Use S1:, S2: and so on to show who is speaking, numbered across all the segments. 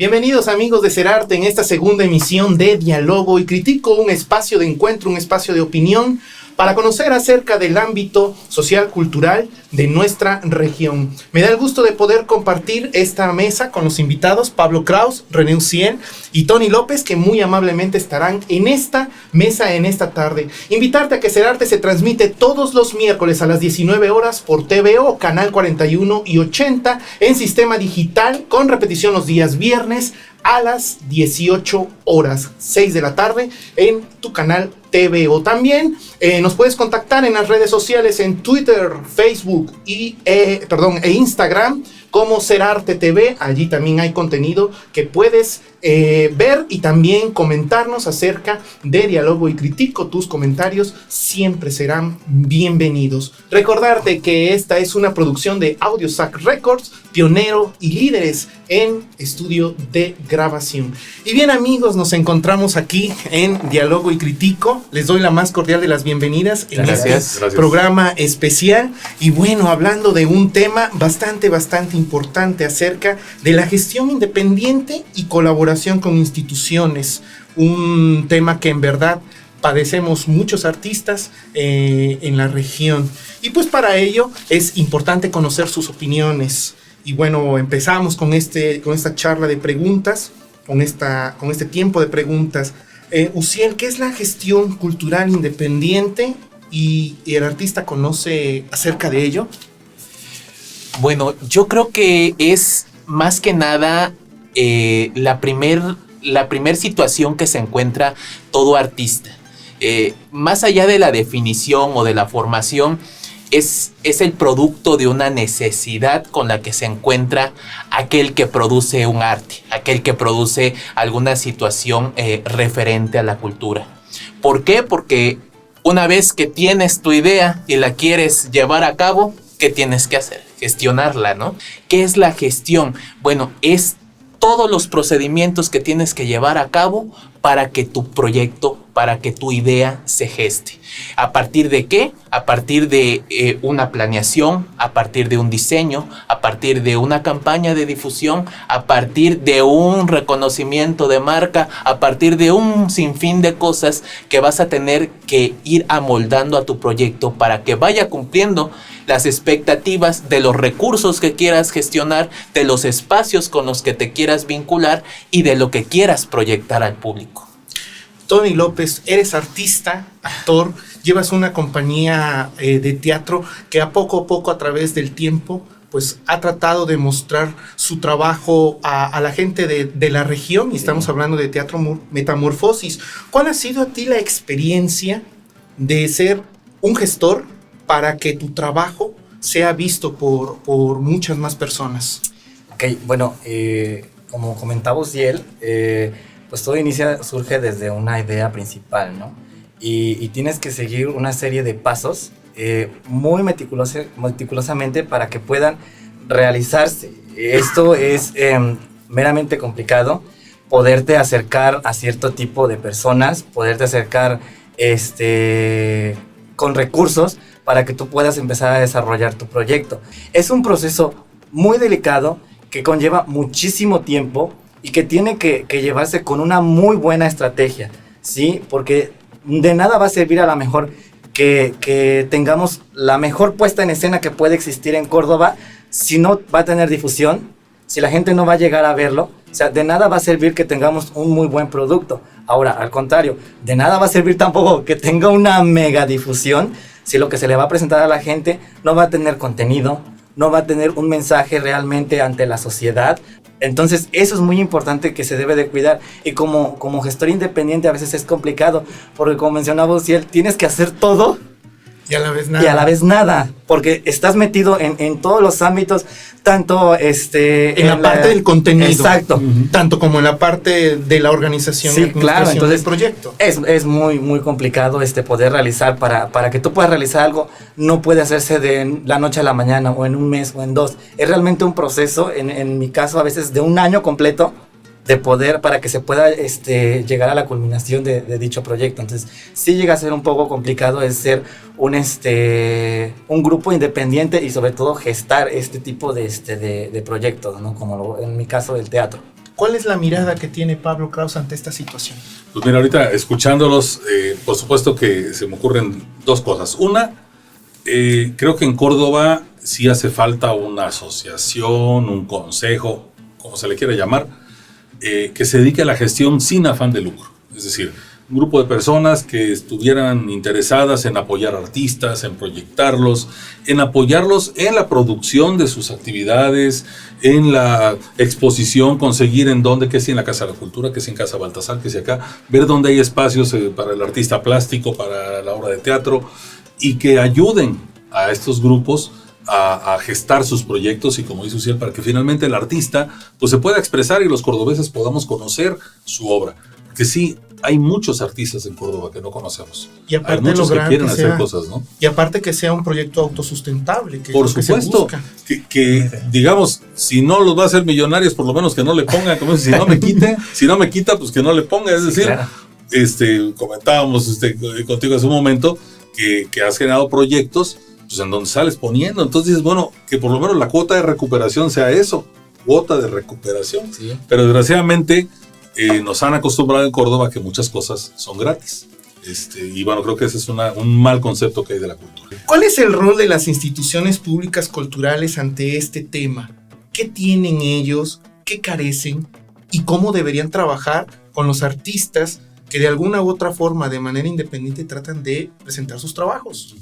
S1: Bienvenidos amigos de Serarte en esta segunda emisión de Diálogo y Critico, un espacio de encuentro, un espacio de opinión para conocer acerca del ámbito social cultural de nuestra región. Me da el gusto de poder compartir esta mesa con los invitados Pablo Kraus, René Uciel y Tony López, que muy amablemente estarán en esta mesa en esta tarde. Invitarte a que Serarte se transmite todos los miércoles a las 19 horas por TVO, Canal 41 y 80 en sistema digital, con repetición los días viernes a las 18 horas, 6 de la tarde, en tu canal TVO. También nos puedes contactar en las redes sociales, en Twitter, Facebook e Instagram, como Serarte TV. Allí también hay contenido que puedes ver y también comentarnos acerca de Diálogo y Critico. Tus comentarios siempre serán bienvenidos. Recordarte que esta es una producción de AudioSac Records, pionero y líderes en estudio de grabación. Y bien amigos, nos encontramos aquí en Diálogo y Critico. Les doy la más cordial de las bienvenidas en este programa especial. Y bueno, hablando de un tema bastante importante acerca de la gestión independiente y colaboración con instituciones. Un tema que en verdad padecemos muchos artistas en la región. Y pues para ello es importante conocer sus opiniones. Y bueno, empezamos con esta charla de preguntas, con este tiempo de preguntas. Uciel, ¿qué es la gestión cultural independiente y el artista conoce acerca de ello?
S2: Bueno, yo creo que es más que nada la primer situación que se encuentra todo artista. Más allá de la definición o de la formación, es el producto de una necesidad con la que se encuentra aquel que produce un arte, aquel que produce alguna situación referente a la cultura. ¿Por qué? Porque una vez que tienes tu idea y la quieres llevar a cabo, ¿qué tienes que hacer? Gestionarla, ¿no? ¿Qué es la gestión? Bueno, es todos los procedimientos que tienes que llevar a cabo para que tu proyecto, para que tu idea se geste. ¿A partir de qué? A partir de una planeación, a partir de un diseño, a partir de una campaña de difusión, a partir de un reconocimiento de marca, a partir de un sinfín de cosas que vas a tener que ir amoldando a tu proyecto para que vaya cumpliendo las expectativas de los recursos que quieras gestionar, de los espacios con los que te quieras vincular y de lo que quieras proyectar al público.
S1: Tony López, eres artista, actor, llevas una compañía de teatro que a poco a través del tiempo pues ha tratado de mostrar su trabajo a la gente de la región, y estamos hablando de Teatro Metamorfosis. ¿Cuál ha sido a ti la experiencia de ser un gestor para que tu trabajo sea visto por muchas más personas?
S3: Ok, bueno, como comentaba Uciel, pues todo surge desde una idea principal, ¿no? Y tienes que seguir una serie de pasos muy meticulosamente para que puedan realizarse. Esto es meramente complicado, poderte acercar a cierto tipo de personas, poderte acercar con recursos para que tú puedas empezar a desarrollar tu proyecto. Es un proceso muy delicado que conlleva muchísimo tiempo y que tiene que llevarse con una muy buena estrategia, ¿sí? Porque de nada va a servir a la mejor que tengamos la mejor puesta en escena que puede existir en Córdoba si no va a tener difusión, si la gente no va a llegar a verlo. O sea, de nada va a servir que tengamos un muy buen producto. Ahora, al contrario, de nada va a servir tampoco que tenga una mega difusión si lo que se le va a presentar a la gente no va a tener contenido, no va a tener un mensaje realmente ante la sociedad. Entonces eso es muy importante, que se debe de cuidar, y como gestor independiente a veces es complicado, porque como mencionaba Uciel, tienes que hacer todo
S1: y a la vez nada.
S3: Y a la vez nada, porque estás metido en todos los ámbitos, tanto
S1: en la parte del contenido.
S3: Exacto.
S1: Tanto como en la parte de la organización,
S3: sí, claro, entonces
S1: del proyecto.
S3: Es muy complicado poder realizar, para que tú puedas realizar algo, no puede hacerse de la noche a la mañana, o en un mes, o en dos. Es realmente un proceso, en mi caso a veces de un año completo, de poder, para que se pueda llegar a la culminación de dicho proyecto. Entonces sí llega a ser un poco complicado el ser un grupo independiente, y sobre todo gestar este tipo de proyectos, ¿no? Como en mi caso del teatro.
S1: ¿Cuál es la mirada que tiene Pablo Kraus ante esta situación?
S4: Pues mira, ahorita escuchándolos, por supuesto que se me ocurren dos cosas. Una, creo que en Córdoba sí hace falta una asociación, un consejo, como se le quiera llamar, que se dedique a la gestión sin afán de lucro. Es decir, un grupo de personas que estuvieran interesadas en apoyar artistas, en proyectarlos, en apoyarlos en la producción de sus actividades, en la exposición, conseguir en dónde, que si en la Casa de la Cultura, que si en Casa Baltasar, que si acá, ver dónde hay espacios para el artista plástico, para la obra de teatro, y que ayuden a estos grupos a gestar sus proyectos y, como dice Uciel, para que finalmente el artista pues se pueda expresar y los cordobeses podamos conocer su obra. Porque sí, hay muchos artistas en Córdoba que no conocemos.
S1: Y aparte
S4: hay muchos que quieren hacer cosas, ¿no?
S1: Y aparte que sea un proyecto autosustentable. Que
S4: por supuesto, que digamos, si no los va a hacer millonarios, por lo menos que no le ponga, como si no me quita, pues que no le ponga. Es decir, claro. Comentábamos contigo hace un momento que has generado proyectos pues en donde sales poniendo, entonces dices, bueno, que por lo menos la cuota de recuperación sea eso, cuota de recuperación, sí. Pero desgraciadamente nos han acostumbrado en Córdoba que muchas cosas son gratis, y bueno, creo que ese es un mal concepto que hay de la cultura.
S1: ¿Cuál es el rol de las instituciones públicas culturales ante este tema? ¿Qué tienen ellos? ¿Qué carecen? ¿Y cómo deberían trabajar con los artistas que de alguna u otra forma, de manera independiente, tratan de presentar sus trabajos?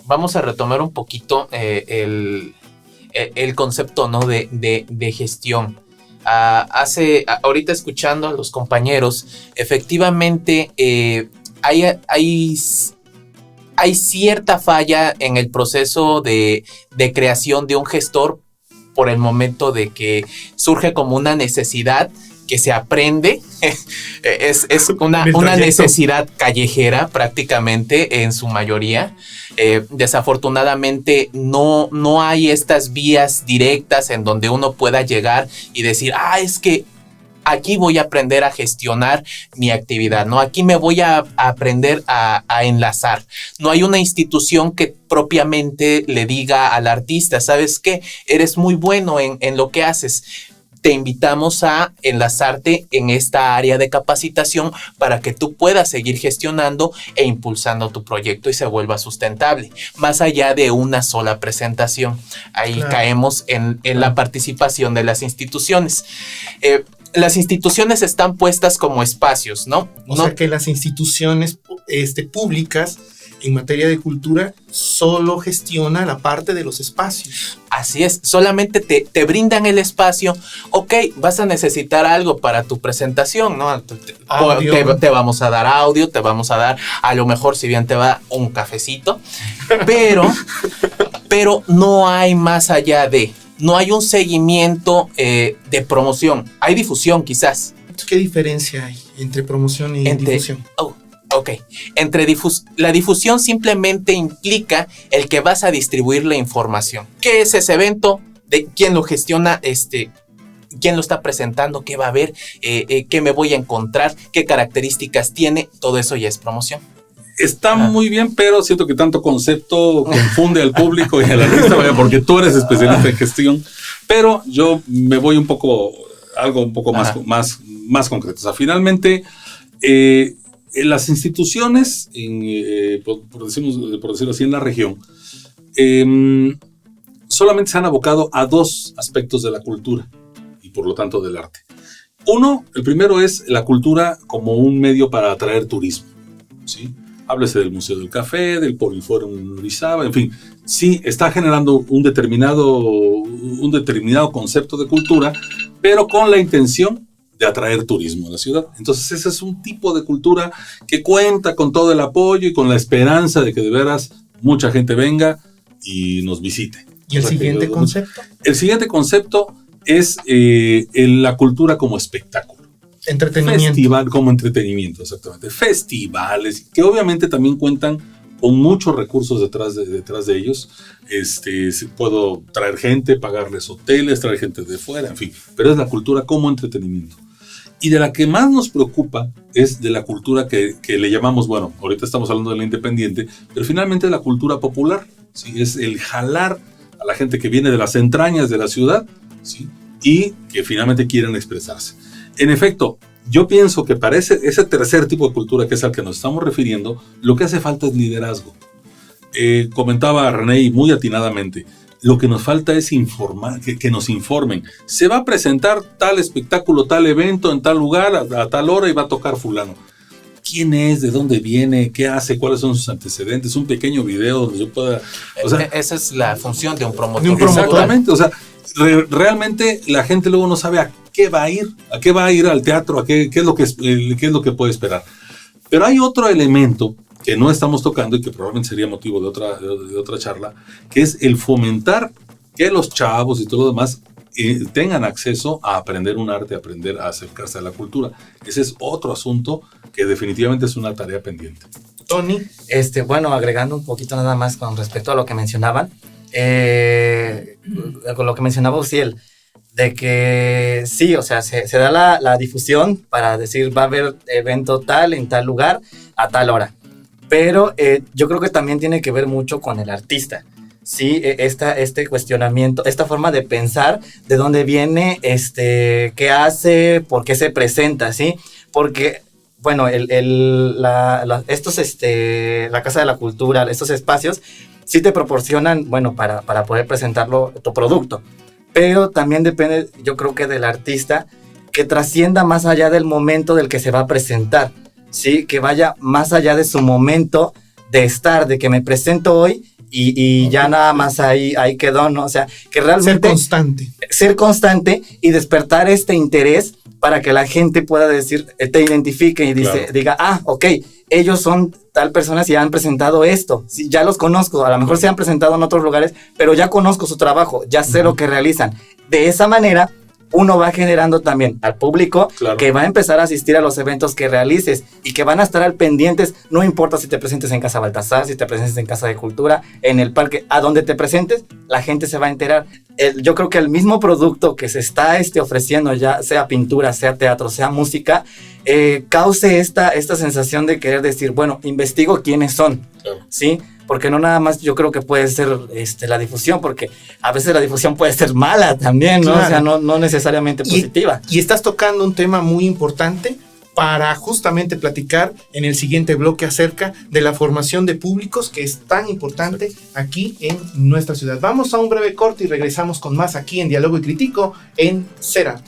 S2: Vamos a retomar un poquito el concepto, ¿no? de gestión. Ahorita escuchando a los compañeros, efectivamente hay cierta falla en el proceso de creación de un gestor por el momento de que surge como una necesidad que se aprende, es una necesidad callejera prácticamente en su mayoría. Desafortunadamente no hay estas vías directas en donde uno pueda llegar y decir, es que aquí voy a aprender a gestionar mi actividad, ¿no? Aquí me voy a aprender a enlazar. No hay una institución que propiamente le diga al artista, ¿sabes qué? Eres muy bueno en lo que haces. Te invitamos a enlazarte en esta área de capacitación para que tú puedas seguir gestionando e impulsando tu proyecto y se vuelva sustentable, más allá de una sola presentación. Ahí claro. Caemos en la participación de las instituciones. Las instituciones están puestas como espacios, ¿no?
S1: O sea que las instituciones públicas en materia de cultura solo gestiona la parte de los espacios.
S2: Así es, solamente te brindan el espacio. Ok, vas a necesitar algo para tu presentación, ¿no? Te vamos a dar audio, te vamos a dar, a lo mejor si bien te va un cafecito, pero no hay más allá no hay un seguimiento de promoción. Hay difusión quizás.
S1: ¿Qué diferencia hay entre promoción y difusión?
S2: Ok, la difusión simplemente implica el que vas a distribuir la información. ¿Qué es ese evento? ¿De quién lo gestiona? ¿Quién lo está presentando? ¿Qué va a haber? ¿Qué me voy a encontrar? ¿Qué características tiene? Todo eso ya es promoción.
S4: Está muy bien, pero siento que tanto concepto confunde al público y al artista, porque tú eres especialista en gestión. Pero yo me voy algo un poco más concreto. O sea, finalmente, las instituciones, por decirlo así, en la región, solamente se han abocado a dos aspectos de la cultura y por lo tanto del arte. El primero es la cultura como un medio para atraer turismo, ¿sí? Háblese del Museo del Café, del Poliforum en Orizaba, en fin, sí está generando un determinado concepto de cultura, pero con la intención de atraer turismo a la ciudad. Entonces ese es un tipo de cultura que cuenta con todo el apoyo y con la esperanza de que de veras mucha gente venga y nos visite.
S1: ¿Y el siguiente concepto? El
S4: siguiente concepto es la cultura como espectáculo.
S1: Entretenimiento.
S4: Festival como entretenimiento, exactamente. Festivales, que obviamente también cuentan con muchos recursos detrás de ellos. Puedo traer gente, pagarles hoteles, traer gente de fuera, en fin. Pero es la cultura como entretenimiento. Y de la que más nos preocupa es de la cultura que le llamamos, bueno, ahorita estamos hablando de la independiente, pero finalmente la cultura popular, ¿sí? Es el jalar a la gente que viene de las entrañas de la ciudad, ¿sí? y que finalmente quieren expresarse. En efecto, yo pienso que para ese tercer tipo de cultura, que es al que nos estamos refiriendo, lo que hace falta es liderazgo. Comentaba René, y muy atinadamente, lo que nos falta es informar, que nos informen. Se va a presentar tal espectáculo, tal evento en tal lugar, a tal hora, y va a tocar fulano. ¿Quién es? ¿De dónde viene? ¿Qué hace? ¿Cuáles son sus antecedentes? Un pequeño video donde yo pueda... O sea,
S2: esa es la función de un promotor.
S1: De un promotor.
S4: Exactamente, o sea, realmente la gente luego no sabe a qué va a ir al teatro, qué es lo que puede esperar. Pero hay otro elemento que no estamos tocando y que probablemente sería motivo de otra charla, que es el fomentar que los chavos y todo lo demás tengan acceso a aprender un arte, aprender a acercarse a la cultura. Ese es otro asunto que definitivamente es una tarea pendiente.
S1: Tony.
S3: Bueno, agregando un poquito nada más con respecto a lo que mencionaban, con lo que mencionaba Uciel, de que sí, o sea, se da la difusión para decir va a haber evento tal en tal lugar a tal hora, pero yo creo que también tiene que ver mucho con el artista. Sí, este cuestionamiento, esta forma de pensar, de dónde viene, qué hace, por qué se presenta, ¿sí? Porque, bueno, la Casa de la Cultura, estos espacios, sí te proporcionan, bueno, para poder presentarlo, tu producto. Pero también depende, yo creo que del artista, que trascienda más allá del momento del que se va a presentar, ¿sí? Que vaya más allá de su momento de estar, de que me presento hoy, y ya nada más ahí quedó, ¿no? O sea, que realmente... Ser constante y despertar este interés para que la gente pueda decir, te identifique y diga, ok, ellos son tal personas y han presentado esto. Sí, ya los conozco, a lo mejor se han presentado en otros lugares, pero ya conozco su trabajo, ya sé lo que realizan. De esa manera, uno va generando también al público que va a empezar a asistir a los eventos que realices y que van a estar al pendientes, no importa si te presentes en Casa Baltasar, si te presentes en Casa de Cultura, en el parque, a donde te presentes, la gente se va a enterar. Yo creo que el mismo producto que se está ofreciendo, ya sea pintura, sea teatro, sea música, cause esta sensación de querer decir, bueno, investigo quiénes son, ¿sí? Porque no nada más yo creo que puede ser la difusión, porque a veces la difusión puede ser mala también, ¿no? Claro. O sea, no necesariamente positiva.
S1: Y estás tocando un tema muy importante para justamente platicar en el siguiente bloque acerca de la formación de públicos, que es tan importante aquí en nuestra ciudad. Vamos a un breve corte y regresamos con más aquí en Diálogo y Crítico en Cera.